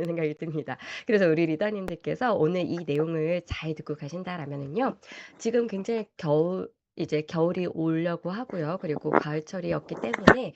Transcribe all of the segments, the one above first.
생각이 듭니다. 그래서 우리 리더님들께서 오늘 이 내용을 잘 듣고 가신다라면은요. 지금 굉장히 이제 겨울이 오려고 하고요. 그리고 가을철이었기 때문에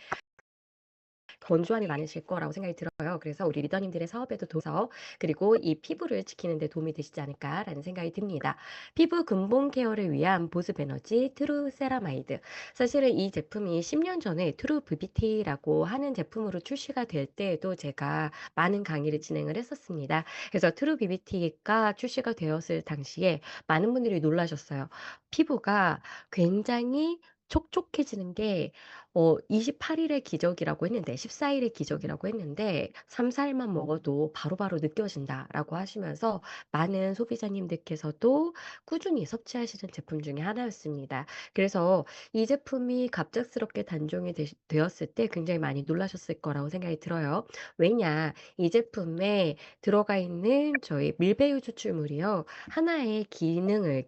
건조함이 많으실 거라고 생각이 들어요. 그래서 우리 리더님들의 사업에도 도서 그리고 이 피부를 지키는 데 도움이 되시지 않을까라는 생각이 듭니다. 피부 근본 케어를 위한 보습 에너지 트루 세라마이드. 사실은 이 제품이 10년 전에 트루 BBT라고 하는 제품으로 출시가 될 때에도 제가 많은 강의를 진행을 했었습니다. 그래서 트루 BBT가 출시가 되었을 당시에 많은 분들이 놀라셨어요. 피부가 굉장히 촉촉해지는 게 28일의 기적이라고 했는데 14일의 기적이라고 했는데 3-4 일만 먹어도 바로바로 느껴진다라고 하시면서 많은 소비자님들께서도 꾸준히 섭취하시는 제품 중에 하나였습니다. 그래서 이 제품이 갑작스럽게 단종이 되었을 때 굉장히 많이 놀라셨을 거라고 생각이 들어요. 왜냐? 이 제품에 들어가 있는 저희 밀배유 추출물이요. 하나의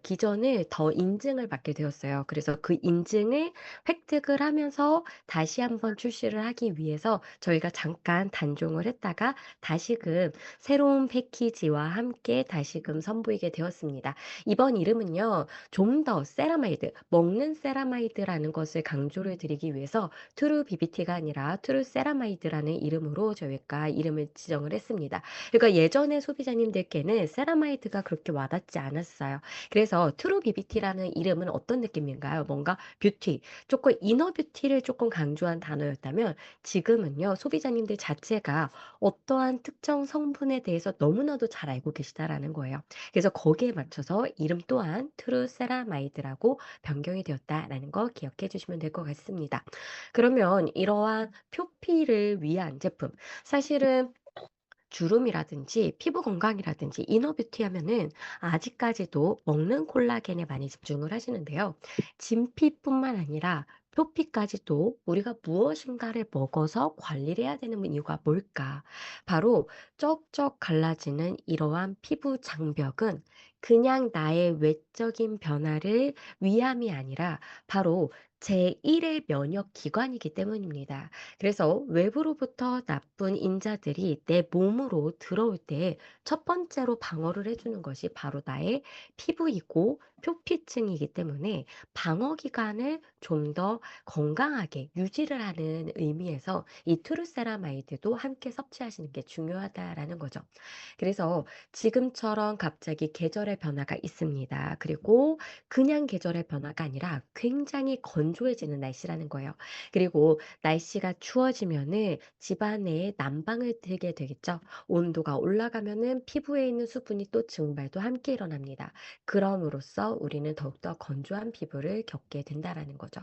기전을 더 인증을 받게 되었어요. 그래서 그 인증을 획득을 하면서 다시 한번 출시를 하기 위해서 저희가 잠깐 단종을 했다가 다시금 새로운 패키지와 함께 다시금 선보이게 되었습니다. 이번 이름은요. 좀 더 세라마이드, 먹는 세라마이드라는 것을 강조를 드리기 위해서 트루 BBT가 아니라 트루 세라마이드라는 이름으로 저희가 이름을 지정을 했습니다. 그러니까 예전에 소비자님들께는 세라마이드가 그렇게 와닿지 않았어요. 그래서 트루 BBT라는 이름은 어떤 느낌인가요? 뭔가 뷰티, 조금 이너 뷰티를 조금 강조한 단어였다면 지금은요. 소비자님들 자체가 어떠한 특정 성분에 대해서 너무나도 잘 알고 계시다라는 거예요. 그래서 거기에 맞춰서 이름 또한 트루 세라마이드라고 변경이 되었다라는 거 기억해 주시면 될 것 같습니다. 그러면 이러한 표피를 위한 제품, 사실은 주름이라든지 피부 건강이라든지 이너 뷰티 하면은 아직까지도 먹는 콜라겐에 많이 집중을 하시는데요. 진피뿐만 아니라 표피까지도 우리가 무엇인가를 먹어서 관리를 해야 되는 이유가 뭘까? 바로 쩍쩍 갈라지는 이러한 피부 장벽은 그냥 나의 외적인 변화를 위함이 아니라 바로 제1의 면역 기관이기 때문입니다. 그래서 외부로부터 나쁜 인자들이 내 몸으로 들어올 때 첫 번째로 방어를 해주는 것이 바로 나의 피부이고 표피층이기 때문에 방어 기관을 좀 더 건강하게 유지를 하는 의미에서 이 트루세라마이드도 함께 섭취하시는 게 중요하다라는 거죠. 그래서 지금처럼 갑자기 계절의 변화가 있습니다. 그리고 그냥 계절의 변화가 아니라 굉장히 건조해지는 날씨라는 거예요. 그리고 날씨가 추워지면은 집안에 난방을 틀게 되겠죠. 온도가 올라가면은 피부에 있는 수분이 또 증발도 함께 일어납니다. 그럼으로써 우리는 더욱더 건조한 피부를 겪게 된다라는 거죠.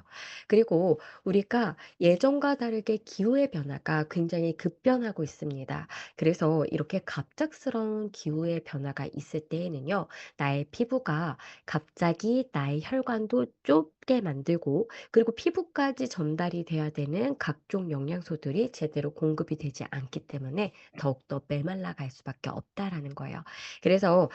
그리고 우리가 예전과 다르게 기후의 변화가 굉장히 급변하고 있습니다. 그래서 이렇게 갑작스러운 기후의 변화가 있을 때에는요, 나의 피부가 갑자기 나의 혈관도 좁게 만들고 그리고 피부까지 전달이 돼야 되는 각종 영양소들이 제대로 공급이 되지 않기 때문에 더욱더 메말라갈 수밖에 없다라는 거예요. 그래서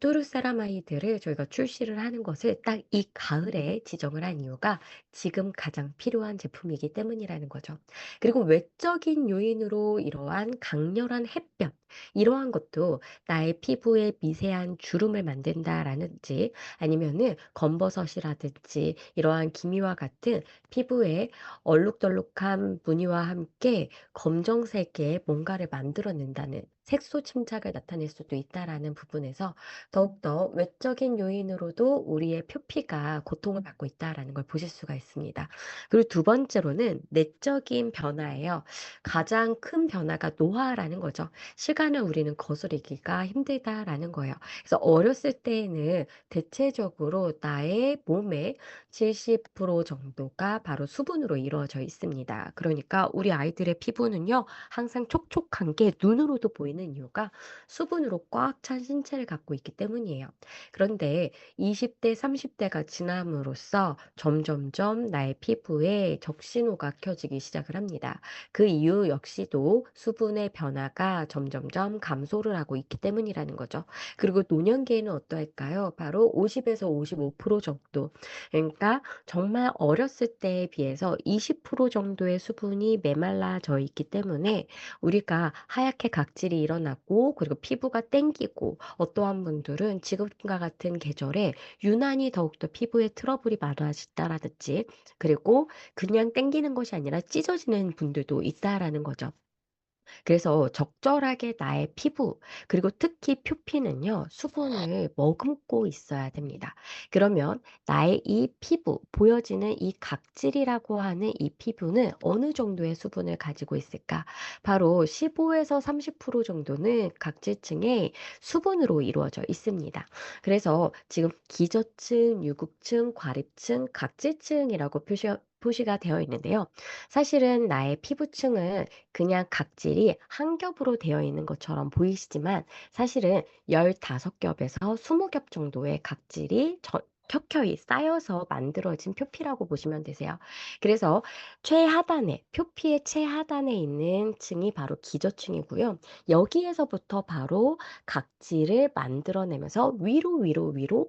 토르세라마이드를 저희가 출시를 하는 것을 딱 이 가을에 지정을 한 이유가 지금 가장 필요한 제품이기 때문이라는 거죠. 그리고 외적인 요인으로 이러한 강렬한 햇볕, 이러한 것도 나의 피부에 미세한 주름을 만든다라든지 아니면은 검버섯이라든지 이러한 기미와 같은 피부에 얼룩덜룩한 무늬와 함께 검정색의 뭔가를 만들어낸다는 색소 침착을 나타낼 수도 있다라는 부분에서 더욱더 외적인 요인으로도 우리의 표피가 고통을 받고 있다라는 걸 보실 수가 있습니다. 그리고 두 번째로는 내적인 변화예요. 가장 큰 변화가 노화라는 거죠. 시간을 우리는 거스르기가 힘들다라는 거예요. 그래서 어렸을 때에는 대체적으로 나의 몸의 70% 정도가 바로 수분으로 이루어져 있습니다. 그러니까 우리 아이들의 피부는요, 항상 촉촉한 게 눈으로도 보이는 이유가 수분으로 꽉 찬 신체를 갖고 있기 때문이에요. 그런데 20대, 30대가 지남으로써 점점점 나의 피부에 적신호가 켜지기 시작을 합니다. 그 이유 역시도 수분의 변화가 점점점 감소를 하고 있기 때문이라는 거죠. 그리고 노년기에는 어떠할까요? 바로 50에서 55% 정도. 그러니까 정말 어렸을 때에 비해서 20% 정도의 수분이 메말라져 있기 때문에 우리가 하얗게 각질이 일어나고 그리고 피부가 땡기고 어떠한 분들은 지금과 같은 계절에 유난히 더욱더 피부에 트러블이 많아진다라든지 그리고 그냥 땡기는 것이 아니라 찢어지는 분들도 있다라는 거죠. 그래서 적절하게 나의 피부, 그리고 특히 표피는요, 수분을 머금고 있어야 됩니다. 그러면 나의 이 피부, 보여지는 이 각질이라고 하는 이 피부는 어느 정도의 수분을 가지고 있을까? 바로 15에서 30% 정도는 각질층의 수분으로 이루어져 있습니다. 그래서 지금 기저층, 유구층, 과립층, 각질층이라고 표시가 되어 있는데요. 사실은 나의 피부층은 그냥 각질이 한 겹으로 되어 있는 것처럼 보이시지만 사실은 15겹에서 20겹 정도의 각질이 켜켜이 쌓여서 만들어진 표피라고 보시면 되세요. 그래서 최하단에, 표피의 최하단에 있는 층이 바로 기저층이고요. 여기에서부터 바로 각질을 만들어내면서 위로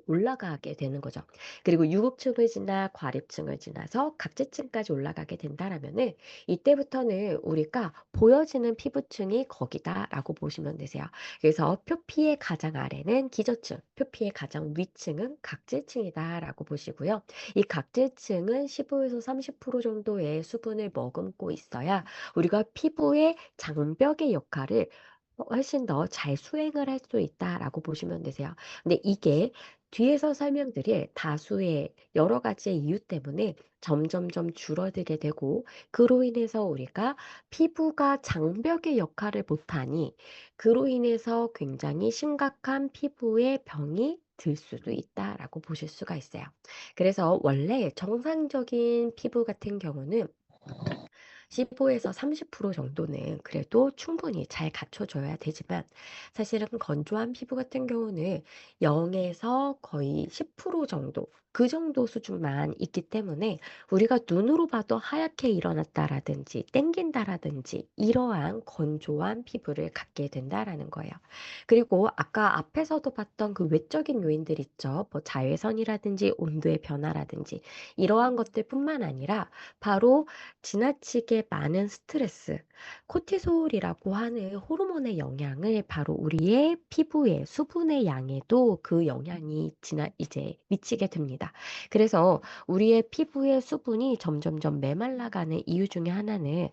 올라가게 되는 거죠. 그리고 유급층을 지나 과립층을 지나서 각질층까지 올라가게 된다라면은 이때부터는 우리가 보여지는 피부층이 거기다라고 보시면 되세요. 그래서 표피의 가장 아래는 기저층, 표피의 가장 위층은 각질층이다라고 보시고요. 이 각질층은 15에서 30% 정도의 수분을 머금고 있어야 우리가 피부의 장벽의 역할을 훨씬 더 잘 수행을 할 수 있다라고 보시면 되세요. 근데 이게 뒤에서 설명드릴 다수의 여러 가지의 이유 때문에 점점점 줄어들게 되고 그로 인해서 우리가 피부가 장벽의 역할을 못하니 그로 인해서 굉장히 심각한 피부의 병이 들 수도 있다라고 보실 수가 있어요. 그래서 원래 정상적인 피부 같은 경우는 15에서 30% 정도는 그래도 충분히 잘 갖춰줘야 되지만 사실은 건조한 피부 같은 경우는 0에서 거의 10% 정도 그 정도 수준만 있기 때문에 우리가 눈으로 봐도 하얗게 일어났다라든지 땡긴다라든지 이러한 건조한 피부를 갖게 된다라는 거예요. 그리고 아까 앞에서도 봤던 그 외적인 요인들 있죠. 뭐 자외선이라든지 온도의 변화라든지 이러한 것들뿐만 아니라 바로 지나치게 많은 스트레스, 코티솔이라고 하는 호르몬의 영향을 바로 우리의 피부에 수분의 양에도 그 영향이 이제 미치게 됩니다. 그래서 우리의 피부의 수분이 점점점 메말라가는 이유 중에 하나는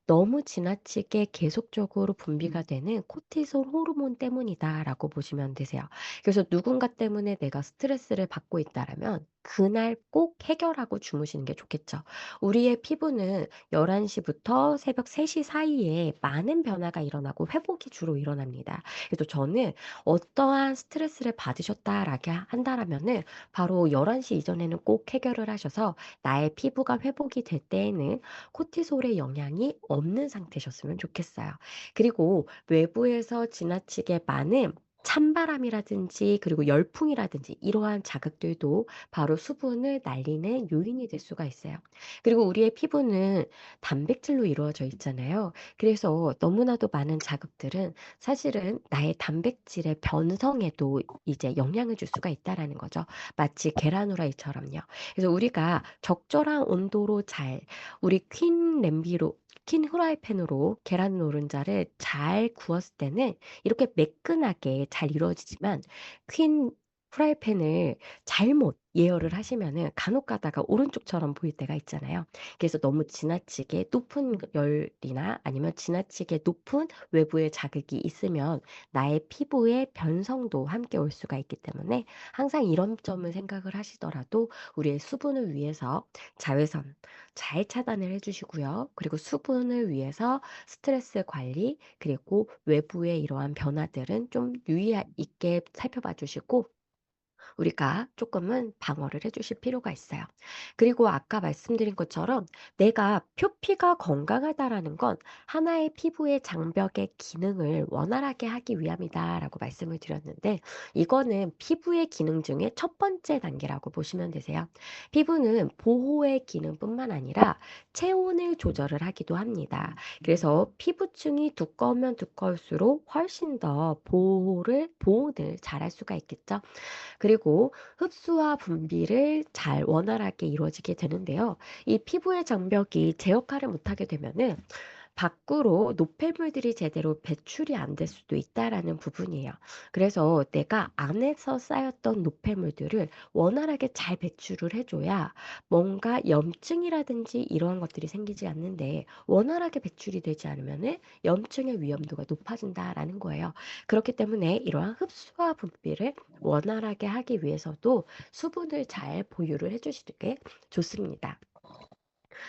너무 지나치게 계속적으로 분비가 되는 코티솔 호르몬 때문이다라고 보시면 되세요. 그래서 누군가 때문에 내가 스트레스를 받고 있다라면 그날 꼭 해결하고 주무시는 게 좋겠죠. 우리의 피부는 11시부터 새벽 3시 사이에 많은 변화가 일어나고 회복이 주로 일어납니다. 그래서 저는 어떠한 스트레스를 받으셨다라고 한다라면은 바로 11시 이전에는 꼭 해결을 하셔서 나의 피부가 회복이 될 때에는 코티솔의 영향이 없는 상태셨으면 좋겠어요. 그리고 외부에서 지나치게 많은 찬바람이라든지 그리고 열풍이라든지 이러한 자극들도 바로 수분을 날리는 요인이 될 수가 있어요. 그리고 우리의 피부는 단백질로 이루어져 있잖아요. 그래서 너무나도 많은 자극들은 사실은 나의 단백질의 변성에도 이제 영향을 줄 수가 있다라는 거죠. 마치 계란 후라이처럼요. 그래서 우리가 적절한 온도로 우리 퀸 후라이팬으로 계란 노른자를 잘 구웠을 때는 이렇게 매끈하게 잘 이루어지지만 퀸 프라이팬을 잘못 예열을 하시면은 간혹 가다가 오른쪽처럼 보일 때가 있잖아요. 그래서 너무 지나치게 높은 열이나 아니면 지나치게 높은 외부의 자극이 있으면 나의 피부의 변성도 함께 올 수가 있기 때문에 항상 이런 점을 생각을 하시더라도 우리의 수분을 위해서 자외선 잘 차단을 해주시고요. 그리고 수분을 위해서 스트레스 관리, 그리고 외부의 이러한 변화들은 좀 유의 있게 살펴봐 주시고 우리가 조금은 방어를 해주실 필요가 있어요. 그리고 아까 말씀드린 것처럼 내가 표피가 건강하다라는 건 하나의 피부의 장벽의 기능을 원활하게 하기 위함이다라고 말씀을 드렸는데 이거는 피부의 기능 중에 첫 번째 단계라고 보시면 되세요. 피부는 보호의 기능뿐만 아니라 체온을 조절을 하기도 합니다. 그래서 피부층이 두꺼우면 두꺼울수록 훨씬 더 보호를 잘할 수가 있겠죠. 그리고 그리고 흡수와 분비를 잘 원활하게 이루어지게 되는데요. 이 피부의 장벽이 제 역할을 못하게 되면은 밖으로 노폐물들이 제대로 배출이 안 될 수도 있다라는 부분이에요. 그래서 내가 안에서 쌓였던 노폐물들을 원활하게 잘 배출을 해줘야 뭔가 염증이라든지 이러한 것들이 생기지 않는데 원활하게 배출이 되지 않으면은 염증의 위험도가 높아진다라는 거예요. 그렇기 때문에 이러한 흡수와 분비를 원활하게 하기 위해서도 수분을 잘 보유를 해주시는 게 좋습니다.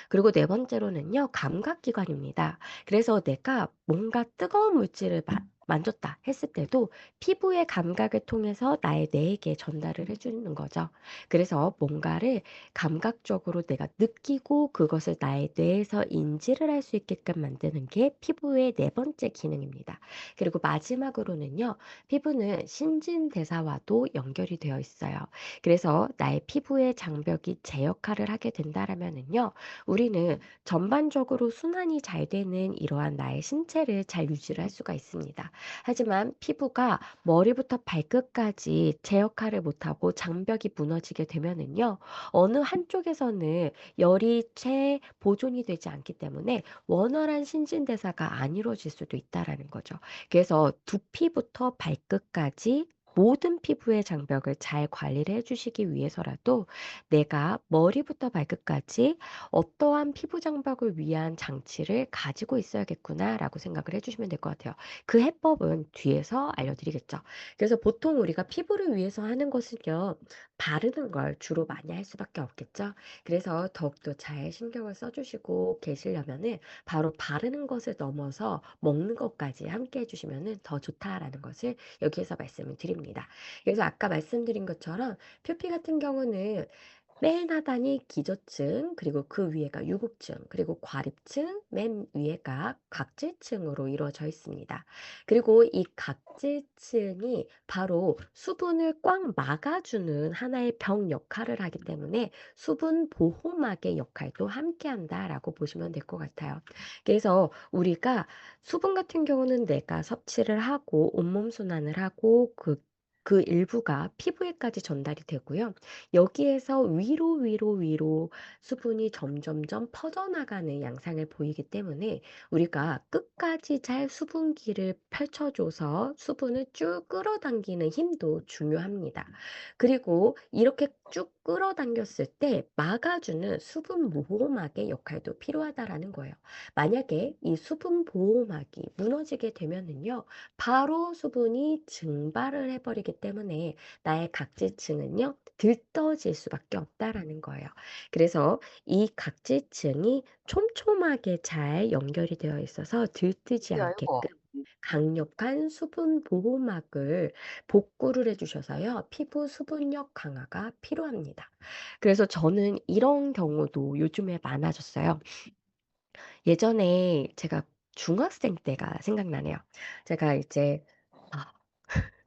그리고 네 번째로는요, 감각기관입니다. 그래서 내가 뭔가 뜨거운 물질을 만졌다 했을 때도 피부의 감각을 통해서 나의 뇌에게 전달을 해주는 거죠. 그래서 뭔가를 감각적으로 내가 느끼고 그것을 나의 뇌에서 인지를 할 수 있게끔 만드는 게 피부의 네 번째 기능입니다. 그리고 마지막으로는요, 피부는 신진대사와도 연결이 되어 있어요. 그래서 나의 피부의 장벽이 제 역할을 하게 된다라면은요, 우리는 전반적으로 순환이 잘 되는 이러한 나의 신체를 잘 유지를 할 수가 있습니다. 하지만 피부가 머리부터 발끝까지 제 역할을 못하고 장벽이 무너지게 되면은요, 어느 한쪽에서는 열이 채 보존이 되지 않기 때문에 원활한 신진대사가 안 이루어질 수도 있다라는 거죠. 그래서 두피부터 발끝까지 모든 피부의 장벽을 잘 관리를 해주시기 위해서라도 내가 머리부터 발끝까지 어떠한 피부 장벽을 위한 장치를 가지고 있어야겠구나라고 생각을 해주시면 될 것 같아요. 그 해법은 뒤에서 알려드리겠죠. 그래서 보통 우리가 피부를 위해서 하는 것은요, 바르는 걸 주로 많이 할 수밖에 없겠죠. 그래서 더욱더 잘 신경을 써주시고 계시려면은 바로 바르는 것을 넘어서 먹는 것까지 함께 해주시면은 더 좋다라는 것을 여기에서 말씀을 드립니다. 그래서 아까 말씀드린 것처럼 표피 같은 경우는 맨 하단이 기저층, 그리고 그 위에가 유구층, 그리고 과립층, 맨 위에가 각질층으로 이루어져 있습니다. 그리고 이 각질층이 바로 수분을 꽉 막아주는 하나의 벽 역할을 하기 때문에 수분 보호막의 역할도 함께 한다라고 보시면 될 것 같아요. 그래서 우리가 수분 같은 경우는 내가 섭취를 하고 온몸 순환을 하고 그 일부가 피부에까지 전달이 되고요. 여기에서 위로 수분이 점점점 퍼져나가는 양상을 보이기 때문에 우리가 끝까지 잘 수분기를 펼쳐줘서 수분을 쭉 끌어당기는 힘도 중요합니다. 그리고 이렇게 쭉 끌어당겼을 때 막아주는 수분 보호막의 역할도 필요하다라는 거예요. 만약에 이 수분 보호막이 무너지게 되면은요, 바로 수분이 증발을 해버리기 때문에 나의 각질층은요, 들떠질 수밖에 없다라는 거예요. 그래서 이 각질층이 촘촘하게 잘 연결이 되어 있어서 들뜨지 아이고. 않게끔 강력한 수분 보호막을 복구를 해주셔서요, 피부 수분력 강화가 필요합니다. 그래서 저는 이런 경우도 요즘에 많아졌어요. 예전에 제가 중학생 때가 생각나네요. 제가 이제 아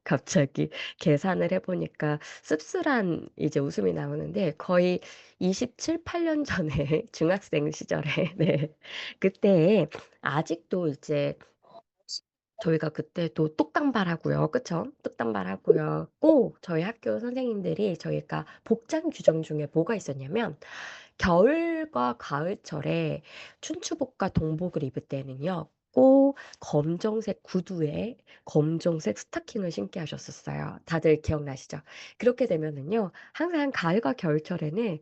갑자기 계산을 해 보니까 씁쓸한 이제 웃음이 나오는데 거의 27-8년 전에 중학생 시절에 네. 그때에 아직도 이제 저희가 그때도 똑당발하고요. 그쵸? 똑당발하고요. 꼭 저희 학교 선생님들이 저희가 복장 규정 중에 뭐가 있었냐면 겨울과 가을철에 춘추복과 동복을 입을 때는요. 꼭 검정색 구두에 검정색 스타킹을 신게 하셨었어요. 다들 기억나시죠? 그렇게 되면은요. 항상 가을과 겨울철에는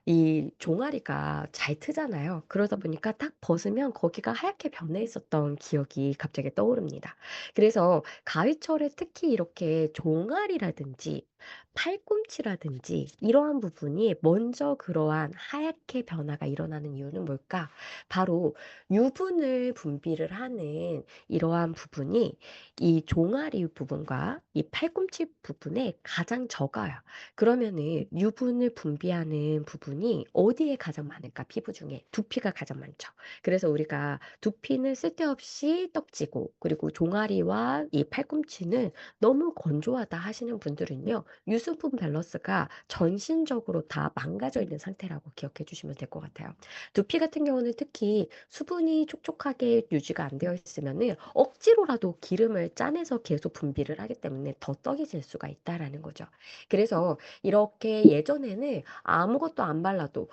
이 종아리가 잘 트잖아요. 그러다 보니까 딱 벗으면 거기가 하얗게 변해 있었던 기억이 갑자기 떠오릅니다. 그래서 가을철에 특히 이렇게 종아리라든지 팔꿈치라든지 이러한 부분이 먼저 그러한 하얗게 변화가 일어나는 이유는 뭘까? 바로 유분을 분비를 하는 이러한 부분이 이 종아리 부분과 이 팔꿈치 부분에 가장 적어요. 그러면은 유분을 분비하는 부분이 어디에 가장 많을까? 피부 중에 두피가 가장 많죠. 그래서 우리가 두피는 쓸데없이 떡지고 그리고 종아리와 이 팔꿈치는 너무 건조하다 하시는 분들은요. 유수분 밸런스가 전신적으로 다 망가져 있는 상태라고 기억해 주시면 될 것 같아요. 두피 같은 경우는 특히 수분이 촉촉하게 유지가 안 되어 있으면은 억지로라도 기름을 짜내서 계속 분비를 하기 때문에 더 떡이 질 수가 있다라는 거죠. 그래서 이렇게 예전에는 아무것도 안 발라도,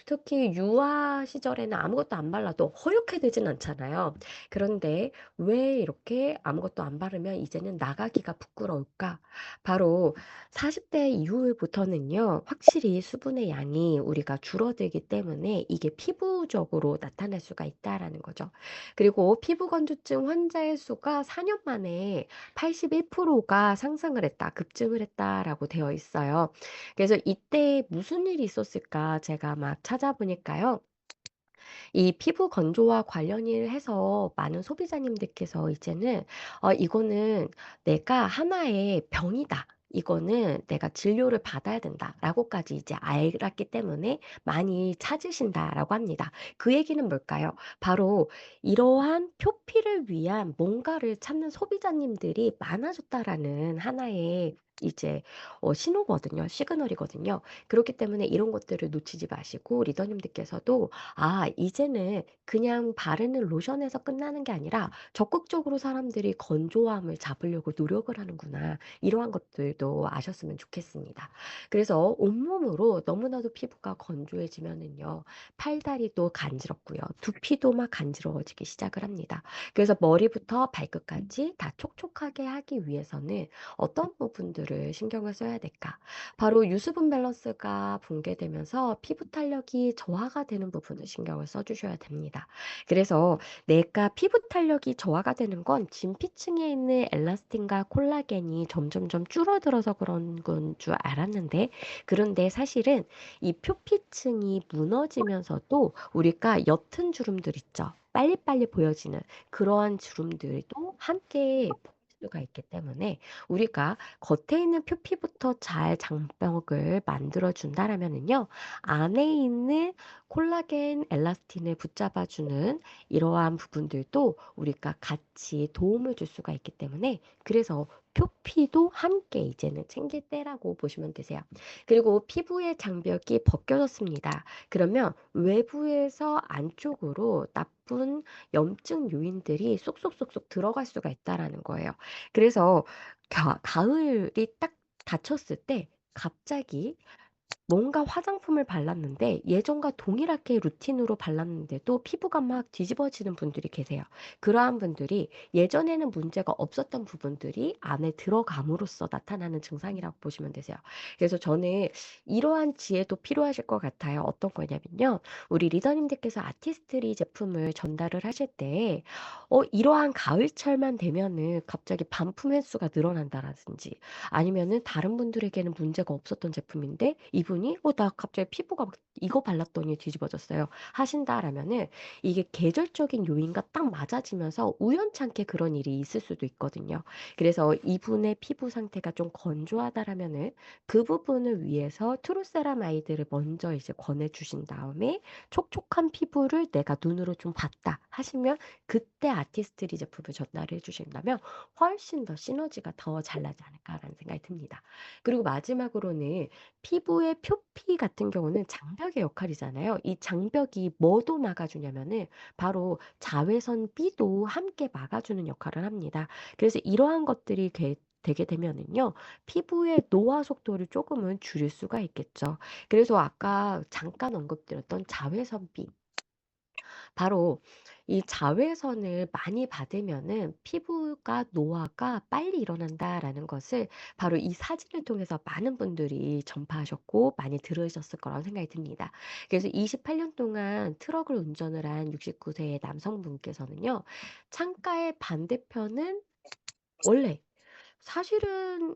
특히 유아 시절에는 아무것도 안 발라도 허옇게 되진 않잖아요. 그런데 왜 이렇게 아무것도 안 바르면 이제는 나가기가 부끄러울까? 바로 40대 이후부터는요, 확실히 수분의 양이 우리가 줄어들기 때문에 이게 피부적으로 나타날 수가 있다라는 거죠. 그리고 피부 건조증 환자의 수가 4년 만에 81%가 상승을 했다, 급증을 했다라고 되어 있어요. 그래서 이때 무슨 일이 있었을까 제가 막 찾아보니까요. 이 피부 건조와 관련을 해서 많은 소비자님들께서 이제는 이거는 내가 하나의 병이다. 이거는 내가 진료를 받아야 된다라고까지 이제 알았기 때문에 많이 찾으신다라고 합니다. 그 얘기는 뭘까요? 바로 이러한 표피를 위한 뭔가를 찾는 소비자님들이 많아졌다라는 하나의 이제 신호거든요. 시그널이거든요. 그렇기 때문에 이런 것들을 놓치지 마시고 리더님들께서도 이제는 그냥 바르는 로션에서 끝나는 게 아니라 적극적으로 사람들이 건조함을 잡으려고 노력을 하는구나. 이러한 것들도 아셨으면 좋겠습니다. 그래서 온몸으로 너무나도 피부가 건조해지면은요, 팔다리도 간지럽고요, 두피도 막 간지러워지기 시작을 합니다. 그래서 머리부터 발끝까지 다 촉촉하게 하기 위해서는 어떤 부분들을 신경을 써야 될까? 바로 유수분 밸런스가 붕괴되면서 피부 탄력이 저하가 되는 부분을 신경을 써주셔야 됩니다. 그래서 내가 피부 탄력이 저하가 되는 건 진피층에 있는 엘라스틴과 콜라겐이 점점점 줄어들어서 그런 건 줄 알았는데, 그런데 사실은 이 표피층이 무너지면서도 우리가 옅은 주름들 있죠. 빨리빨리 보여지는 그러한 주름들도 함께 보일 수가 있기 때문에 우리가 겉에 있는 표피부터 잘 장벽을 만들어 준다라면은요, 안에 있는 콜라겐, 엘라스틴을 붙잡아주는 이러한 부분들도 우리가 같이 도움을 줄 수가 있기 때문에, 그래서 표피도 함께 이제는 챙길 때라고 보시면 되세요. 그리고 피부의 장벽이 벗겨졌습니다. 그러면 외부에서 안쪽으로 나쁜 염증 요인들이 쏙쏙쏙쏙 들어갈 수가 있다라는 거예요. 그래서 가을이 딱 닫혔을 때 갑자기 뭔가 화장품을 발랐는데 예전과 동일하게 루틴으로 발랐는데도 피부가 막 뒤집어지는 분들이 계세요. 그러한 분들이 예전에는 문제가 없었던 부분들이 안에 들어감으로써 나타나는 증상이라고 보시면 되세요. 그래서 저는 이러한 지혜도 필요하실 것 같아요. 어떤 거냐면요. 우리 리더님들께서 아티스트리 제품을 전달을 하실 때, 이러한 가을철만 되면은 갑자기 반품 횟수가 늘어난다라든지, 아니면은 다른 분들에게는 문제가 없었던 제품인데 이분이 나 갑자기 피부가 막 이거 발랐더니 뒤집어졌어요 하신다라면은, 이게 계절적인 요인과 딱 맞아지면서 우연찮게 그런 일이 있을 수도 있거든요. 그래서 이분의 피부 상태가 좀 건조하다라면은 그 부분을 위해서 트루세라마이드를 먼저 이제 권해주신 다음에 촉촉한 피부를 내가 눈으로 좀 봤다 하시면 그때 아티스트리 제품을 전달해 주신다면 훨씬 더 시너지가 더 잘 나지 않을까라는 생각이 듭니다. 그리고 마지막으로는 피부의 표피 같은 경우는 장벽의 역할이잖아요. 이 장벽이 뭐도 막아주냐면은 바로 자외선 B도 함께 막아주는 역할을 합니다. 그래서 이러한 것들이 되게 되면은요, 피부의 노화 속도를 조금은 줄일 수가 있겠죠. 그래서 아까 잠깐 언급드렸던 자외선 B, 바로 이 자외선을 많이 받으면은 피부가 노화가 빨리 일어난다라는 것을 바로 이 사진을 통해서 많은 분들이 전파하셨고 많이 들으셨을 거라고 생각이 듭니다. 그래서 28년 동안 트럭을 운전을 한 69세의 남성분께서는요, 창가의 반대편은 원래 사실은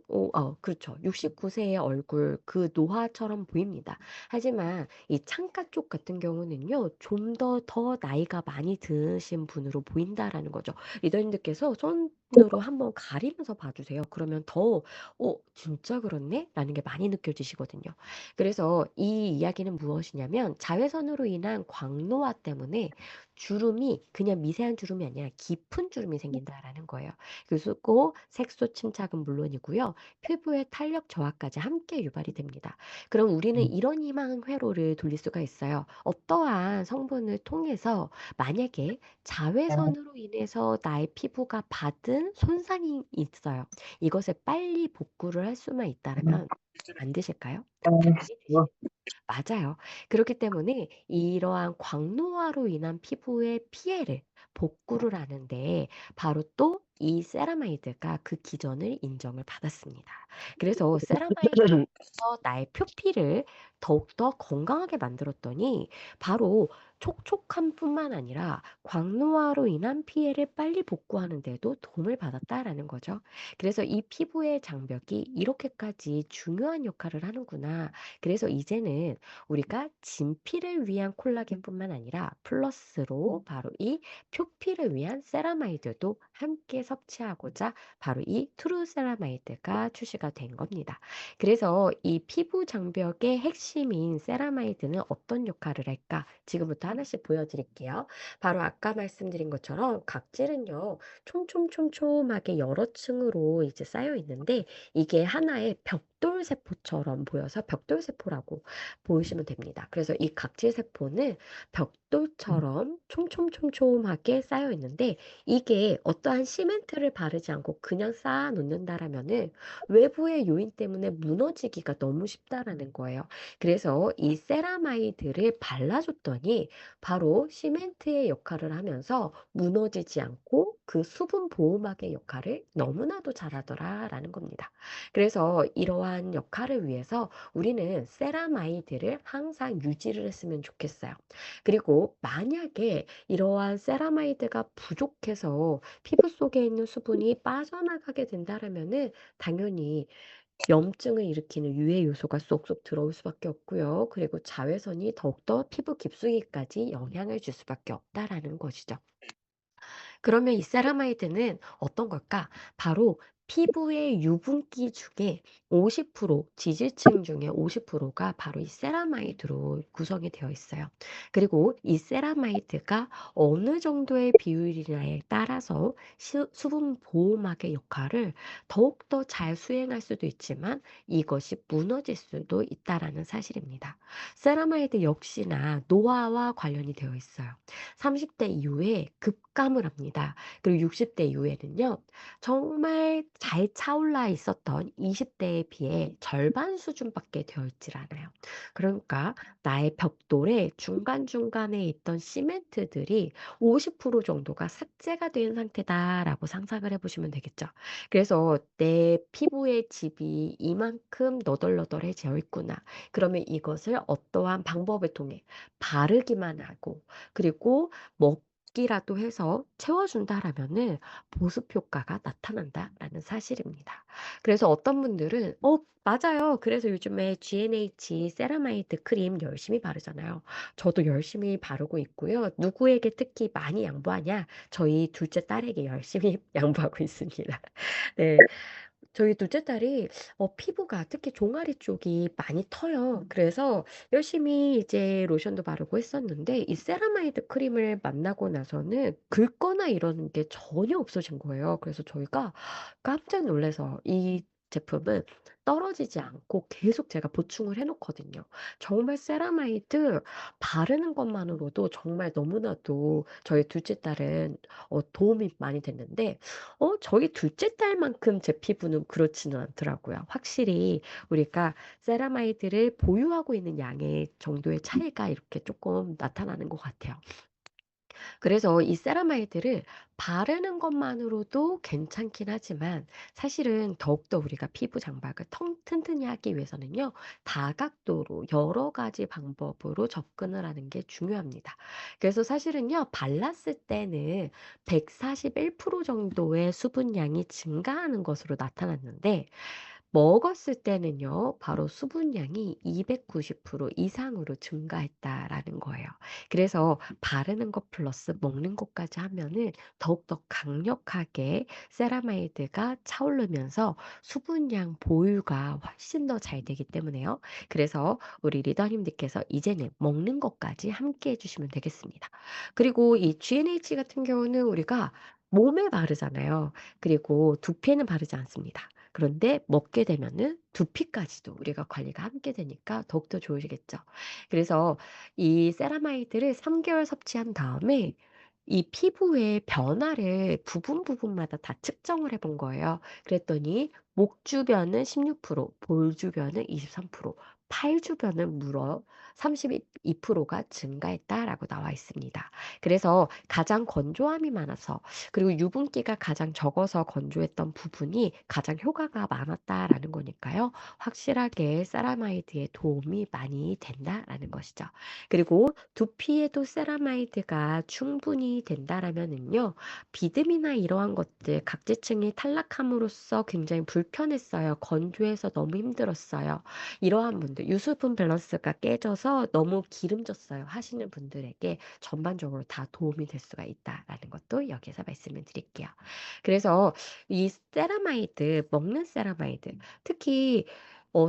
그렇죠. 69세의 얼굴 그 노화처럼 보입니다. 하지만 이 창가 쪽 같은 경우는요, 좀 더 나이가 많이 드신 분으로 보인다라는 거죠. 리더님들께서 눈으로 한번 가리면서 봐 주세요. 그러면 더 '어 진짜 그렇네?' 라는 게 많이 느껴지시거든요. 그래서 이 이야기는 무엇이냐면 자외선으로 인한 광노화 때문에 주름이 그냥 미세한 주름이 아니라 깊은 주름이 생긴다라는 거예요. 그리고 색소 침착은 물론이고요. 피부의 탄력 저하까지 함께 유발이 됩니다. 그럼 우리는 이런 희망 회로를 돌릴 수가 있어요. 어떠한 성분을 통해서 만약에 자외선으로 인해서 나의 피부가 받은 손상이 있어요. 이것을 빨리 복구를 할 수만 있다라면 안 되실까요? 당연히 되시겠죠. 맞아요. 그렇기 때문에 이러한 광노화로 인한 피부의 피해를 복구를 하는데 바로 또 이 세라마이드가 그 기전을 인정을 받았습니다. 그래서 세라마이드에서 나의 표피를 더욱더 건강하게 만들었더니 바로 촉촉함 뿐만 아니라 광노화로 인한 피해를 빨리 복구하는 데도 도움을 받았다라는 거죠. 그래서 이 피부의 장벽이 이렇게까지 중요한 역할을 하는구나. 그래서 이제는 우리가 진피를 위한 콜라겐뿐만 아니라 플러스로 바로 이 표피를 위한 세라마이드도 함께 섭취하고자 바로 이 트루 세라마이드가 출시가 된 겁니다. 그래서 이 피부 장벽의 핵심인 세라마이드는 어떤 역할을 할까? 지금부터 하나씩 보여드릴게요. 바로 아까 말씀드린 것처럼 각질은요, 촘촘촘촘하게 여러 층으로 이제 쌓여 있는데 이게 하나의 벽돌 세포처럼 보여서 벽돌 세포라고 보시면 됩니다. 그래서 이 각질 세포는 벽돌처럼 촘촘촘촘하게 쌓여 있는데 이게 어떠한 시멘트를 바르지 않고 그냥 쌓아 놓는다라면은 외부의 요인 때문에 무너지기가 너무 쉽다라는 거예요. 그래서 이 세라마이드를 발라줬더니 바로 시멘트의 역할을 하면서 무너지지 않고 그 수분 보호막의 역할을 너무나도 잘하더라라는 겁니다. 그래서 이러한 역할을 위해서 우리는 세라마이드를 항상 유지를 했으면 좋겠어요. 그리고 만약에 이러한 세라마이드가 부족해서 피부 속에 있는 수분이 빠져나가게 된다라면은 당연히 염증을 일으키는 유해 요소가 쏙쏙 들어올 수밖에 없고요. 그리고 자외선이 더욱더 피부 깊숙이까지 영향을 줄 수밖에 없다라는 것이죠. 그러면 이 세라마이드는 어떤 걸까? 바로 피부의 유분기 중에 50%, 지질층 중에 50%가 바로 이 세라마이드로 구성이 되어 있어요. 그리고 이 세라마이드가 어느 정도의 비율이냐에 따라서 수분 보호막의 역할을 더욱더 잘 수행할 수도 있지만 이것이 무너질 수도 있다라는 사실입니다. 세라마이드 역시나 노화와 관련이 되어 있어요. 30대 이후에 급감을 합니다. 그리고 60대 이후에는요, 정말 잘 차올라 있었던 20대에 비해 절반 수준밖에 되어 있질 않아요. 그러니까 나의 벽돌에 중간중간에 있던 시멘트들이 50% 정도가 삭제가 된 상태다라고 상상을 해보시면 되겠죠. 그래서 내 피부의 집이 이만큼 너덜너덜해져 있구나. 그러면 이것을 어떠한 방법을 통해 바르기만 하고 그리고 먹기라도 해서 채워준다라면은 보습 효과가 나타난다라는 사실입니다. 그래서 어떤 분들은 맞아요. 그래서 요즘에 G&H 세라마이드 크림 열심히 바르잖아요. 저도 열심히 바르고 있고요. 누구에게 특히 많이 양보하냐? 저희 둘째 딸에게 열심히 양보하고 있습니다. 네. 저희 둘째 딸이 피부가 특히 종아리 쪽이 많이 터요. 그래서 열심히 이제 로션도 바르고 했었는데 이 세라마이드 크림을 만나고 나서는 긁거나 이러는 게 전혀 없어진 거예요. 그래서 저희가 깜짝 놀라서 이 제품은 떨어지지 않고 계속 제가 보충을 해 놓거든요. 정말 세라마이드 바르는 것만으로도 정말 너무나도 저희 둘째 딸은 도움이 많이 됐는데 저희 둘째 딸만큼 제 피부는 그렇지는 않더라고요. 확실히 우리가 세라마이드를 보유하고 있는 양의 정도의 차이가 이렇게 조금 나타나는 것 같아요. 그래서 이 세라마이드를 바르는 것만으로도 괜찮긴 하지만 사실은 더욱더 우리가 피부 장벽을 튼튼히 하기 위해서는요. 다각도로 여러 가지 방법으로 접근을 하는 게 중요합니다. 그래서 사실은요. 발랐을 때는 141% 정도의 수분량이 증가하는 것으로 나타났는데 먹었을 때는요, 바로 수분량이 290% 이상으로 증가했다라는 거예요. 그래서 바르는 것 플러스 먹는 것까지 하면은 더욱더 강력하게 세라마이드가 차오르면서 수분량 보유가 훨씬 더 잘 되기 때문에요. 그래서 우리 리더님들께서 이제는 먹는 것까지 함께 해주시면 되겠습니다. 그리고 이 GNH 같은 경우는 우리가 몸에 바르잖아요. 그리고 두피에는 바르지 않습니다. 그런데 먹게 되면은 두피까지도 우리가 관리가 함께 되니까 더욱더 좋으시겠죠. 그래서 이 세라마이드를 3 개월 섭취한 다음에 이 피부의 변화를 부분 부분마다 다 측정을 해본 거예요. 그랬더니 목 주변은 16%, 볼 주변은 23%, 팔 주변은 무려 32%가 증가했다라고 나와 있습니다. 그래서 가장 건조함이 많아서, 그리고 유분기가 가장 적어서 건조했던 부분이 가장 효과가 많았다라는 거니까요. 확실하게 세라마이드에 도움이 많이 된다라는 것이죠. 그리고 두피에도 세라마이드가 충분히 된다라면은요. 비듬이나 이러한 것들 각지층이 탈락함으로써 굉장히 불편했어요. 건조해서 너무 힘들었어요. 이러한 분들, 유수분 밸런스가 깨져서 너무 기름졌어요 하시는 분들에게 전반적으로 다 도움이 될 수가 있다라는 것도 여기서 말씀을 드릴게요. 그래서 이 세라마이드, 먹는 세라마이드, 특히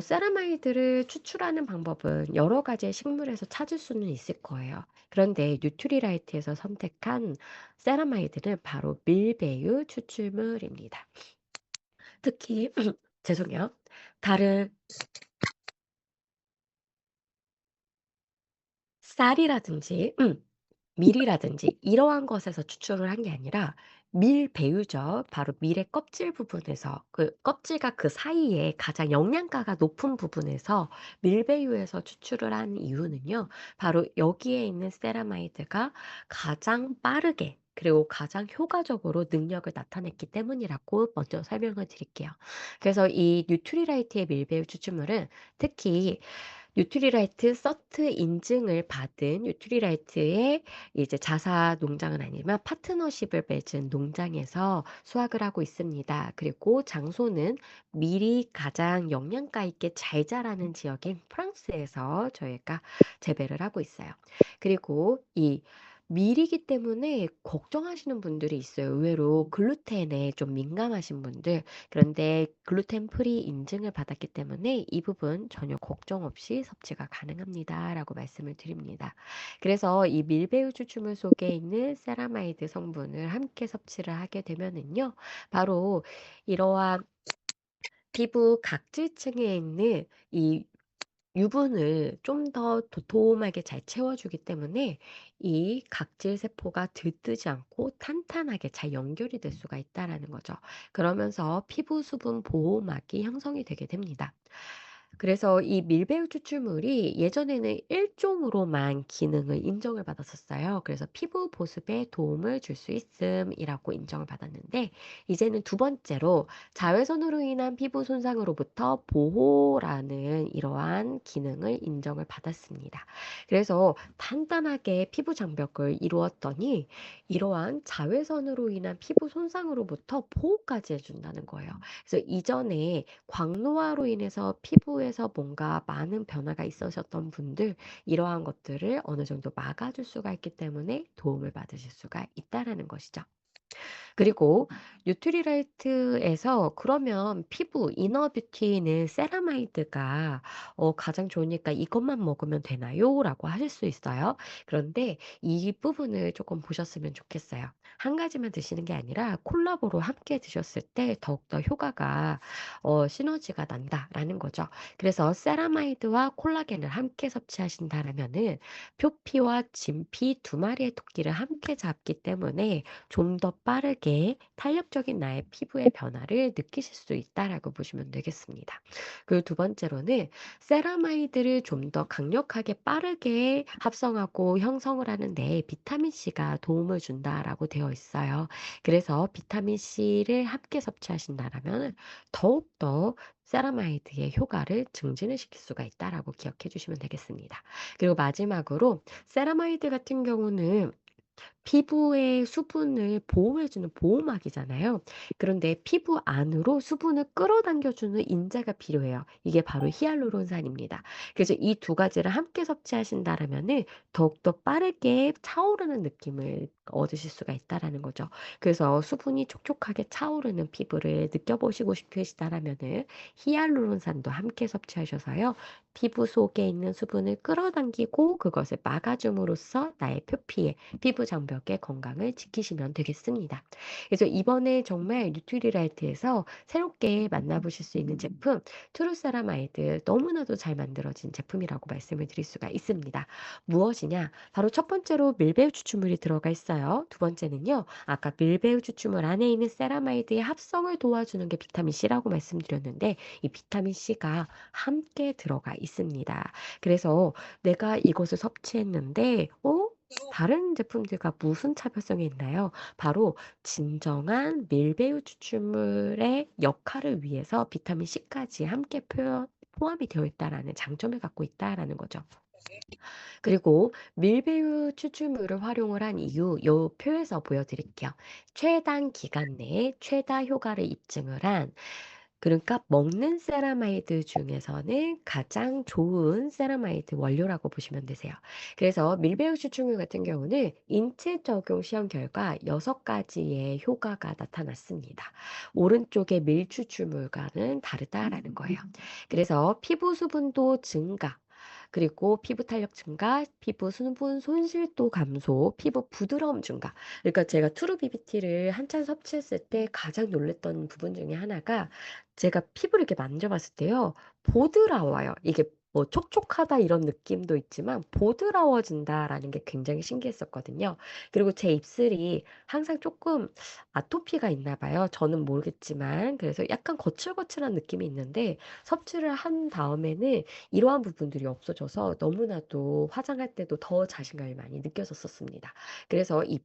세라마이드를 추출하는 방법은 여러 가지의 식물에서 찾을 수는 있을 거예요. 그런데 뉴트리라이트에서 선택한 세라마이드는 바로 밀배유 추출물입니다. 특히 죄송해요. 다른 쌀이라든지 밀이라든지 이러한 것에서 추출을 한 게 아니라 밀배유죠. 바로 밀의 껍질 부분에서, 그 껍질과 그 사이에 가장 영양가가 높은 부분에서 밀배유에서 추출을 한 이유는요. 바로 여기에 있는 세라마이드가 가장 빠르게 그리고 가장 효과적으로 능력을 나타냈기 때문이라고 먼저 설명을 드릴게요. 그래서 이 뉴트리라이트의 밀배유 추출물은 특히 뉴트리라이트 서트 인증을 받은, 뉴트리라이트의 이제 자사 농장은 아니지만 파트너십을 맺은 농장에서 수확을 하고 있습니다. 그리고 장소는 밀이 가장 영양가 있게 잘 자라는 지역인 프랑스에서 저희가 재배를 하고 있어요. 그리고 이 밀이기 때문에 걱정하시는 분들이 있어요. 의외로 글루텐에 좀 민감하신 분들. 그런데 글루텐 프리 인증을 받았기 때문에 이 부분 전혀 걱정 없이 섭취가 가능합니다라고 말씀을 드립니다. 그래서 이 밀배유 추출물 속에 있는 세라마이드 성분을 함께 섭취를 하게 되면은요. 바로 이러한 피부 각질층에 있는 이 유분을 좀 더 도톰하게 잘 채워주기 때문에 이 각질 세포가 들뜨지 않고 탄탄하게 잘 연결이 될 수가 있다라는 거죠. 그러면서 피부 수분 보호막이 형성이 되게 됩니다. 그래서 이 밀배유 추출물이 예전에는 1종으로만 기능을 인정을 받았었어요. 그래서 피부 보습에 도움을 줄 수 있음이라고 인정을 받았는데, 이제는 두 번째로 자외선으로 인한 피부 손상으로부터 보호라는 이러한 기능을 인정을 받았습니다. 그래서 단단하게 피부 장벽을 이루었더니 이러한 자외선으로 인한 피부 손상으로부터 보호까지 해준다는 거예요. 그래서 이전에 광노화로 인해서 피부에서 뭔가 많은 변화가 있으셨던 분들, 이러한 것들을 어느 정도 막아줄 수가 있기 때문에 도움을 받으실 수가 있다라는 것이죠. 그리고 뉴트리라이트에서 그러면 피부 이너 뷰티는 세라마이드가 가장 좋으니까 이것만 먹으면 되나요? 라고 하실 수 있어요. 그런데 이 부분을 조금 보셨으면 좋겠어요. 한 가지만 드시는 게 아니라 콜라보로 함께 드셨을 때 더욱더 효과가 시너지가 난다라는 거죠. 그래서 세라마이드와 콜라겐을 함께 섭취하신다라면은 표피와 진피 두 마리의 토끼를 함께 잡기 때문에 좀 더 빠르게 탄력적인 나의 피부의 변화를 느끼실 수 있다라고 보시면 되겠습니다. 그리고 두 번째로는 세라마이드를 좀 더 강력하게 빠르게 합성하고 형성을 하는 데 비타민 C가 도움을 준다라고 되어 있어요. 그래서 비타민 C를 함께 섭취하신다라면 더욱더 세라마이드의 효과를 증진을 시킬 수가 있다라고 기억해 주시면 되겠습니다. 그리고 마지막으로 세라마이드 같은 경우는 피부의 수분을 보호해주는 보호막이잖아요. 그런데 피부 안으로 수분을 끌어당겨주는 인자가 필요해요. 이게 바로 히알루론산입니다. 그래서 이 두 가지를 함께 섭취하신다라면은 더욱더 빠르게 차오르는 느낌을 얻으실 수가 있다라는 거죠. 그래서 수분이 촉촉하게 차오르는 피부를 느껴보시고 싶으시다라면은 히알루론산도 함께 섭취하셔서요. 피부 속에 있는 수분을 끌어당기고 그것을 막아줌으로써 나의 표피에 피부 장벽의 건강을 지키시면 되겠습니다. 그래서 이번에 정말 뉴트리라이트에서 새롭게 만나보실 수 있는 제품 트루세라마이드 너무나도 잘 만들어진 제품이라고 말씀을 드릴 수가 있습니다. 무엇이냐? 바로 첫 번째로 밀배우 추출물이 들어가 있어요. 두 번째는요. 아까 밀배우 추출물 안에 있는 세라마이드의 합성을 도와주는 게 비타민 C라고 말씀드렸는데 이 비타민 C가 함께 들어가 있습니다. 그래서 내가 이것을 섭취했는데 다른 제품들과 무슨 차별성이 있나요? 바로 진정한 밀배우 추출물의 역할을 위해서 비타민 C까지 함께 포함이 되어 있다라는 장점을 갖고 있다라는 거죠. 그리고 밀배유 추출물을 활용을 한 이유 요 표에서 보여드릴게요. 최단 기간 내에 최다 효과를 입증을 한 그러니까 먹는 세라마이드 중에서는 가장 좋은 세라마이드 원료라고 보시면 되세요. 그래서 밀배유 추출물 같은 경우는 인체 적용 시험 결과 6가지의 효과가 나타났습니다. 오른쪽의 밀 추출물과는 다르다라는 거예요. 그래서 피부 수분도 증가, 그리고 피부 탄력 증가, 피부 수분 손실도 감소, 피부 부드러움 증가. 그러니까 제가 트루 비비티를 한참 섭취했을 때 가장 놀랐던 부분 중에 하나가 제가 피부를 이렇게 만져봤을 때요. 보드라워요. 이게 뭐 촉촉하다 이런 느낌도 있지만 보드라워진다라는 게 굉장히 신기했었거든요. 그리고 제 입술이 항상 조금 아토피가 있나 봐요. 저는 모르겠지만. 그래서 약간 거칠거칠한 느낌이 있는데 섭취를 한 다음에는 이러한 부분들이 없어져서 너무나도 화장할 때도 더 자신감이 많이 느껴졌었습니다. 그래서 이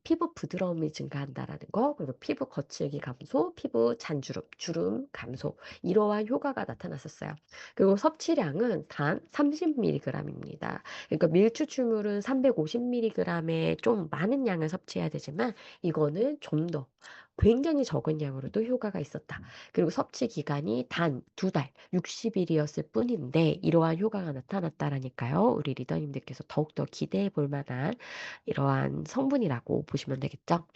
피부 부드러움이 증가한다라는 거, 그리고 피부 거칠기 감소, 피부 잔주름, 주름 감소, 이러한 효과가 나타났었어요. 그리고 섭취량은 단 30mg입니다. 그러니까 밀추출물은 350mg의 좀 많은 양을 섭취해야 되지만 이거는 좀 더 굉장히 적은 양으로도 효과가 있었다. 그리고 섭취 기간이 단 2달, 60일이었을 뿐인데 이러한 효과가 나타났다라니까요. 우리 리더님들께서 더욱더 기대해 볼 만한 이러한 성분이라고 보시면 되겠죠.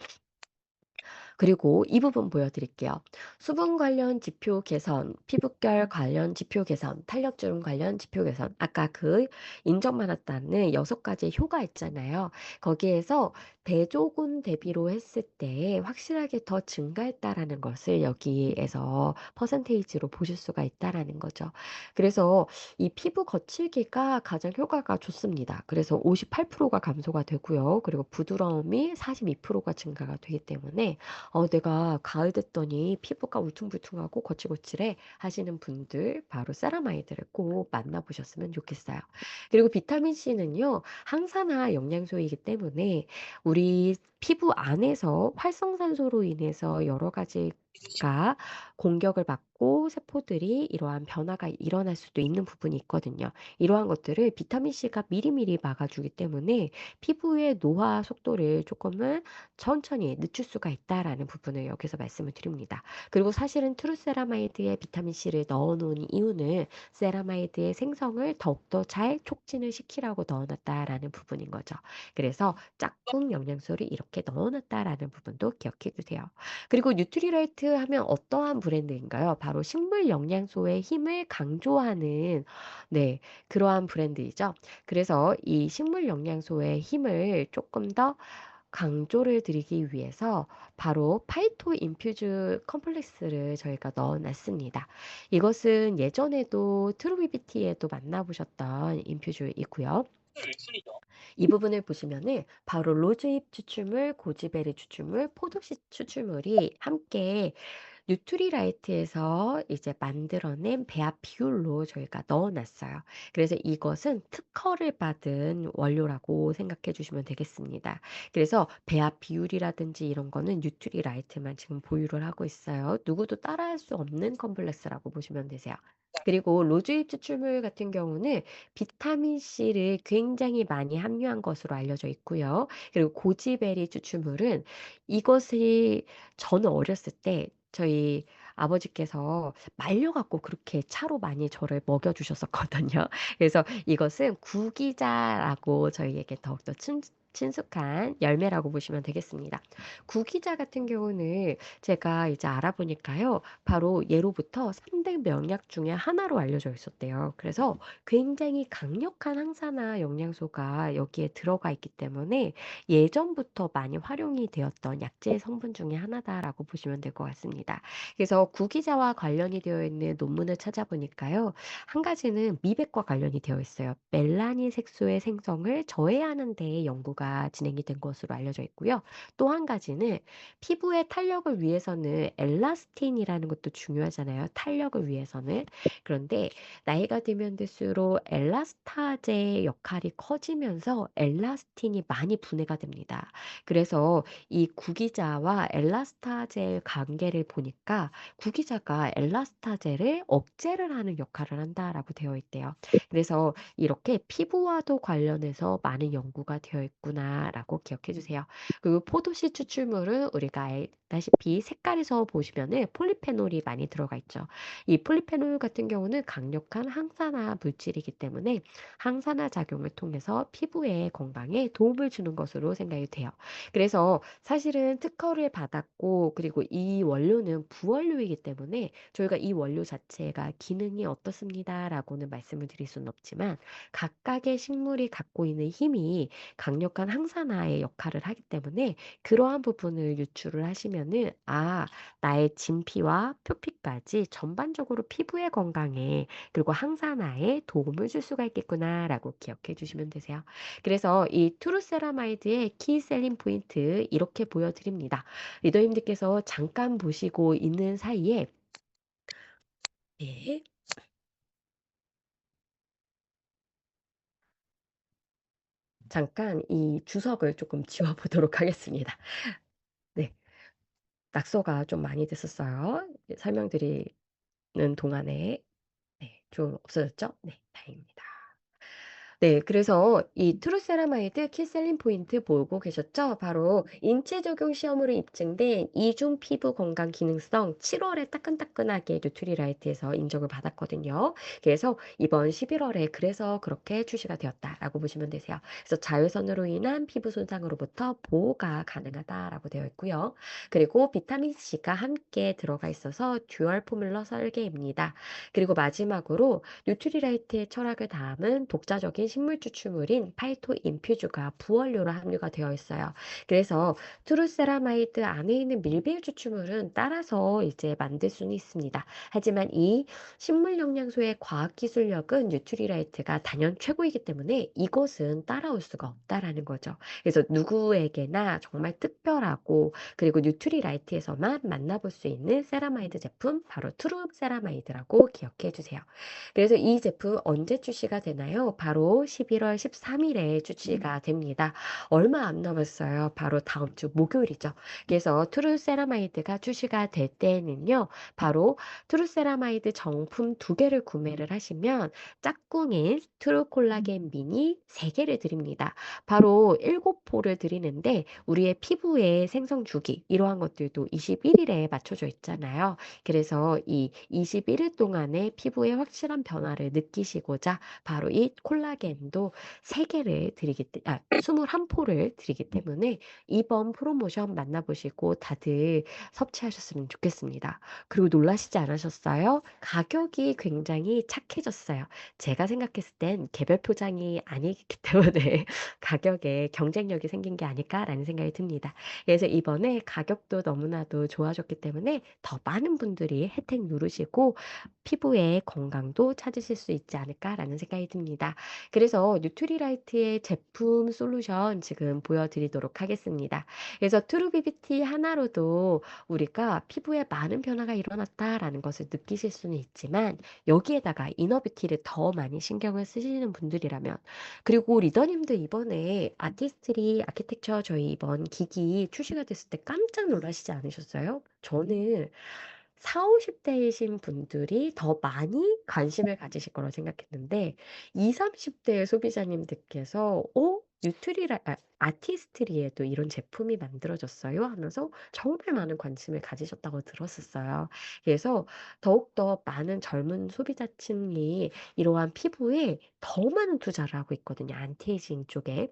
그리고 이 부분 보여드릴게요. 수분 관련 지표 개선, 피부결 관련 지표 개선, 탄력주름 관련 지표 개선. 아까 그 인정받았다는 6가지 효과 있잖아요. 거기에서 대조군 대비로 했을 때 확실하게 더 증가했다라는 것을 여기에서 퍼센테이지로 보실 수가 있다라는 거죠. 그래서 이 피부 거칠기가 가장 효과가 좋습니다. 그래서 58%가 감소가 되고요. 그리고 부드러움이 42%가 증가가 되기 때문에 내가 가을 됐더니 피부가 울퉁불퉁하고 거칠거칠해 하시는 분들 바로 세라마이드를 꼭 만나보셨으면 좋겠어요. 그리고 비타민 C는요, 항산화 영양소이기 때문에 우리 피부 안에서 활성산소로 인해서 여러 가지가 공격을 받고 세포들이 이러한 변화가 일어날 수도 있는 부분이 있거든요. 이러한 것들을 비타민 C가 미리미리 막아주기 때문에 피부의 노화 속도를 조금은 천천히 늦출 수가 있다라는 부분을 여기서 말씀을 드립니다. 그리고 사실은 트루세라마이드에 비타민 C를 넣어놓은 이유는 세라마이드의 생성을 더욱더 잘 촉진을 시키라고 넣어놨다라는 부분인 거죠. 그래서 짝꿍 영양소를 이렇게 넣어놨다라는 부분도 기억해 주세요. 그리고 뉴트리라이트 하면 어떠한 브랜드인가요? 바로 식물 영양소의 힘을 강조하는 네, 그러한 브랜드이죠. 그래서 이 식물 영양소의 힘을 조금 더 강조를 드리기 위해서 바로 파이토 인퓨즈 컴플렉스를 저희가 넣어 놨습니다. 이것은 예전에도 트루비비티에도 만나보셨던 인퓨즈이고요. 이 부분을 보시면은 바로 로즈잎 추출물, 고지베리 추출물, 포도씨 추출물이 함께 뉴트리라이트에서 이제 만들어낸 배합 비율로 저희가 넣어 놨어요. 그래서 이것은 특허를 받은 원료라고 생각해 주시면 되겠습니다. 그래서 배합 비율이라든지 이런 거는 뉴트리라이트만 지금 보유를 하고 있어요. 누구도 따라할 수 없는 컴플렉스라고 보시면 되세요. 그리고 로즈잎 추출물 같은 경우는 비타민 C를 굉장히 많이 함유한 것으로 알려져 있고요. 그리고 고지베리 추출물은 이것이 저는 어렸을 때 저희 아버지께서 말려 갖고 그렇게 차로 많이 저를 먹여 주셨었거든요. 그래서 이것은 구기자라고 저희에게 더욱더 친숙한 열매라고 보시면 되겠습니다. 구기자 같은 경우는 제가 이제 알아보니까요. 바로 예로부터 3대 명약 중에 하나로 알려져 있었대요. 그래서 굉장히 강력한 항산화 영양소가 여기에 들어가 있기 때문에 예전부터 많이 활용이 되었던 약재 성분 중에 하나다라고 보시면 될 것 같습니다. 그래서 구기자와 관련이 되어 있는 논문을 찾아보니까요. 한 가지는 미백과 관련이 되어 있어요. 멜라닌 색소의 생성을 저해하는 데 연구가 진행이 된 것으로 알려져 있고요. 또 한 가지는 피부의 탄력을 위해서는 엘라스틴이라는 것도 중요하잖아요. 탄력을 위해서는. 그런데 나이가 들면 들수록 엘라스타제의 역할이 커지면서 엘라스틴이 많이 분해가 됩니다. 그래서 이 구기자와 엘라스타제의 관계를 보니까 구기자가 엘라스타제를 억제를 하는 역할을 한다라고 되어 있대요. 그래서 이렇게 피부와도 관련해서 많은 연구가 되어 있구나라고 기억해 주세요. 그리고 포도씨 추출물은 우리가 알다시피 색깔에서 보시면은 폴리페놀이 많이 들어가 있죠. 이 폴리페놀 같은 경우는 강력한 항산화 물질이기 때문에 항산화 작용을 통해서 피부의 건강에 도움을 주는 것으로 생각이 돼요. 그래서 사실은 특허를 받았고 그리고 이 원료는 부원료이기 때문에 저희가 이 원료 자체가 기능이 어떻습니다라고는 말씀을 드릴 수는 없지만 각각의 식물이 갖고 있는 힘이 강력한 항산화의 역할을 하기 때문에 그러한 부분을 유출을 하시면은 나의 진피와 표피까지 전반적으로 피부의 건강에 그리고 항산화에 도움을 줄 수가 있겠구나라고 기억해 주시면 되세요. 그래서 이 트루세라마이드의 키 셀링 포인트 이렇게 보여드립니다. 리더님들께서 잠깐 보시고 있는 사이에 네, 잠깐 이 주석을 조금 지워보도록 하겠습니다. 네, 낙서가 좀 많이 됐었어요. 설명드리는 동안에 좀 없어졌죠? 네, 다행입니다. 네. 그래서 이 트루세라마이드 키 셀링 포인트 보고 계셨죠? 바로 인체 적용 시험으로 입증된 이중 피부 건강 기능성 7월 월에 따끈따끈하게 뉴트리라이트에서 인정을 받았거든요. 그래서 이번 11월 월에 그래서 그렇게 출시가 되었다라고 보시면 되세요. 그래서 자외선으로 인한 피부 손상으로부터 보호가 가능하다라고 되어 있고요. 그리고 비타민 C가 함께 들어가 있어서 듀얼 포뮬러 설계입니다. 그리고 마지막으로 뉴트리라이트의 철학을 담은 독자적인 식물 추출물인 파이토 인퓨즈가 부원료로 함유가 되어 있어요. 그래서 트루세라마이드 안에 있는 밀배일 추출물은 따라서 이제 만들 수는 있습니다. 하지만 이 식물 영양소의 과학 기술력은 뉴트리라이트가 단연 최고이기 때문에 이것은 따라올 수가 없다라는 거죠. 그래서 누구에게나 정말 특별하고 그리고 뉴트리라이트에서만 만나볼 수 있는 세라마이드 제품 바로 트루세라마이드라고 기억해 주세요. 그래서 이 제품 언제 출시가 되나요? 바로 11월 13일에 출시가 됩니다. 얼마 안 남았어요. 바로 다음 주 목요일이죠. 그래서 트루세라마이드가 출시가 될 때는요. 바로 트루세라마이드 정품 2개를 구매를 하시면 짝꿍인 트루콜라겐 미니 3개를 드립니다. 바로 7포를 드리는데 우리의 피부의 생성 주기 이러한 것들도 21일에 맞춰져 있잖아요. 그래서 이 21일 동안에 피부에 확실한 변화를 느끼시고자 바로 이 콜라겐도 3개를 21포를 드리기 때문에 이번 프로모션 만나보시고 다들 섭취하셨으면 좋겠습니다. 그리고 놀라시지 않으셨어요? 가격이 굉장히 착해졌어요. 제가 생각했을 땐 개별 포장이 아니기 때문에 가격에 경쟁력이 생긴 게 아닐까라는 생각이 듭니다. 그래서 이번에 가격도 너무나도 좋아졌기 때문에 더 많은 분들이 혜택 누르시고 피부의 건강도 찾으실 수 있지 않을까라는 생각이 듭니다. 그래서 뉴트리라이트의 제품 솔루션 지금 보여드리도록 하겠습니다. 그래서 트루비비티 하나로도 우리가 피부에 많은 변화가 일어났다라는 것을 느끼실 수는 있지만 여기에다가 이너뷰티를 더 많이 신경을 쓰시는 분들이라면 그리고 리더님도 이번에 아티스트리 아키텍처 저희 이번 기기 출시가 됐을 때 깜짝 놀라시지 않으셨어요? 저는 40-50 대이신 분들이 더 많이 관심을 가지실 거라고 생각했는데 20-30 대의 소비자님들께서 뉴트리라 아티스트리에도 이런 제품이 만들어졌어요 하면서 정말 많은 관심을 가지셨다고 들었었어요. 그래서 더욱더 많은 젊은 소비자층이 이러한 피부에 더 많은 투자를 하고 있거든요, 안티에이징 쪽에.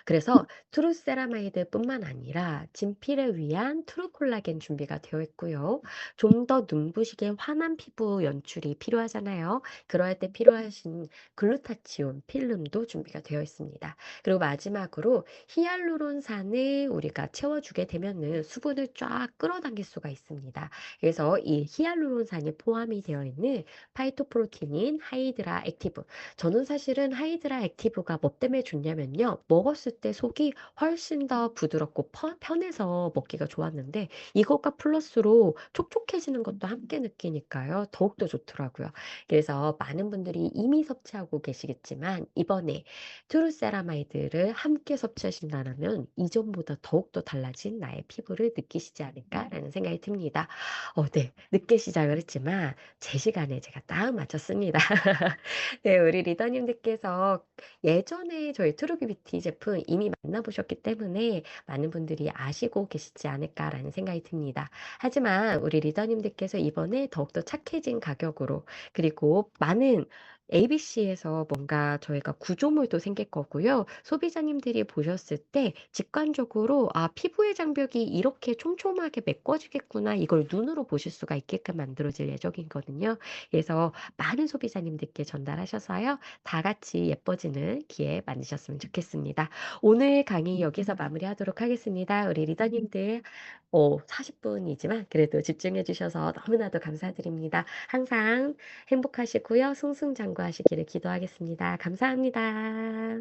그래서 트루 세라마이드뿐만 아니라 진피를 위한 트루 콜라겐 준비가 되어 있고요. 좀 더 눈부시게 환한 피부 연출이 필요하잖아요. 그럴 때 필요하신 글루타치온 필름도 준비가 되어 있습니다. 그리고 마지막으로 히알루론산을 우리가 채워주게 되면은 수분을 쫙 끌어당길 수가 있습니다. 그래서 이 히알루론산이 포함이 되어 있는 파이토프로틴인 하이드라 액티브. 저는 사실은 하이드라 액티브가 뭐 때문에 좋냐면요. 먹었을 때 속이 훨씬 더 부드럽고 편해서 먹기가 좋았는데 이것과 플러스로 촉촉해지는 것도 함께 느끼니까요. 더욱더 좋더라고요. 그래서 많은 분들이 이미 섭취하고 계시겠지만 이번에 트루세라마이드를 함께 섭취하신다면 이전보다 더욱더 달라진 나의 피부를 느끼시지 않을까라는 생각이 듭니다. 네. 늦게 시작을 했지만 제 시간에 제가 딱 맞췄습니다. 네. 우리 리더님들께서 예전에 저희 트루비비티 제품 이미 만나보셨기 때문에 많은 분들이 아시고 계시지 않을까라는 생각이 듭니다. 하지만 우리 리더님들께서 이번에 더욱더 착해진 가격으로 그리고 많은 ABC에서 뭔가 저희가 구조물도 생길 거고요. 소비자님들이 보셨을 때 직관적으로 '아 피부의 장벽이 이렇게 촘촘하게 메꿔지겠구나.' 이걸 눈으로 보실 수가 있게끔 만들어질 예정이거든요. 그래서 많은 소비자님들께 전달하셔서요. 다 같이 예뻐지는 기회 만드셨으면 좋겠습니다. 오늘 강의 여기서 마무리하도록 하겠습니다. 우리 리더님들 40 분이지만 그래도 집중해 주셔서 너무나도 감사드립니다. 항상 행복하시고요. 승승장구하시기를 기도하겠습니다. 감사합니다.